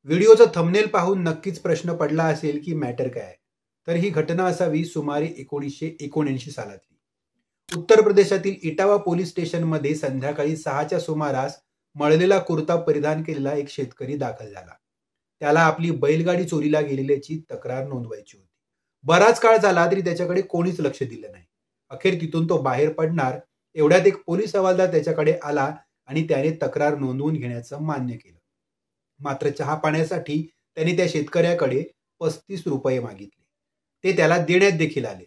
व्हिडिओचं thumbnail पाहून नक्कीच प्रश्न पडला असेल की मॅटर काय आहे. तर ही घटना असावी सुमारे 1979 सालातली. उत्तर प्रदेशातील इटावा पोलीस स्टेशनमध्ये संध्याकाळी 6च्या सुमारास मळलेला कुर्ता परिधान केलेला एक शेतकरी दाखल झाला. त्याला आपली बैलगाडी चोरीला गेलेल्याची तक्रार नोंदवायची होती. बराच काळ झाला तरी त्याच्याकडे कोणीच लक्ष दिलं नाही. अखेर तिथून तो बाहेर पडणार एवढ्यात एक पोलीस हवालदार त्याच्याकडे आला आणि त्याने तक्रार नोंदवून घेण्याचं मान्य केलं. मात्र चहा पाण्यासाठी त्यांनी त्या शेतकऱ्याकडे 35 रुपये मागितले. ते त्याला देण्यात देखील आले.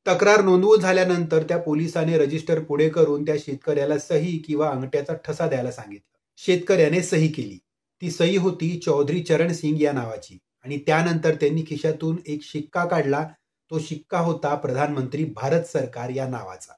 तक्रार नोंदवून झाल्यानंतर त्या पोलिसाने रजिस्टर पुढे करून त्या शेतकऱ्याला सही किंवा अंगठ्याचा ठसा द्यायला सांगितलं. शेतकऱ्याने सही केली. ती सही होती चौधरी चरण सिंग या नावाची आणि त्यानंतर त्यांनी खिशातून एक शिक्का काढला. तो शिक्का होता प्रधानमंत्री भारत सरकार या नावाचा.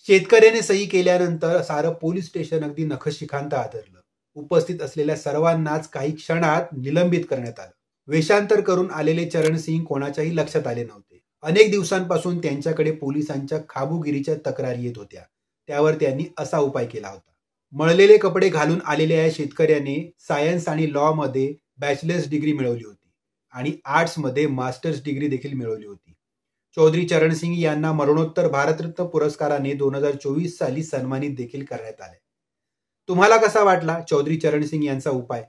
शेतकऱ्याने सही केल्यानंतर सारं पोलीस स्टेशन अगदी नखशिखांत आदरलं. उपस्थित असलेल्या सर्वांनाच काही क्षणात निलंबित करण्यात आलं. वेषांतर करून आलेले चरण सिंग कोणाच्याही लक्षात आले नव्हते. अनेक दिवसांपासून त्यांच्याकडे पोलिसांच्या खाबूगिरीच्या तक्रारी येत होत्या. त्यावर त्यांनी असा उपाय केला होता. मळलेले कपडे घालून आलेल्या या शेतकऱ्याने सायन्स आणि लॉ मध्ये बॅचलर्स डिग्री मिळवली होती आणि आर्ट्स मध्ये मास्टर्स डिग्री देखील मिळवली होती. चौधरी चरण सिंग यांना मरणोत्तर भारतरत्न पुरस्काराने 2024 साली सन्मानित देखील करण्यात आले. तुम्हाला कसा वाटला चौधरी चरण सिंग यांचा उपाय?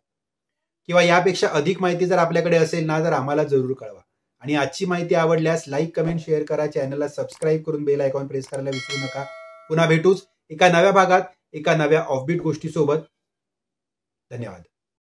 किंवा यापेक्षा अधिक माहिती जर आपल्याकडे असेल ना तर आम्हाला जरूर कळवा. आणि आजची माहिती आवडल्यास लाईक, कमेंट, शेअर करा. चॅनलला सबस्क्राईब करून बेल आयकॉन प्रेस करायला विसरू नका. पुन्हा भेटूच एका नव्या भागात एका नव्या ऑफबीट गोष्टीसोबत. धन्यवाद.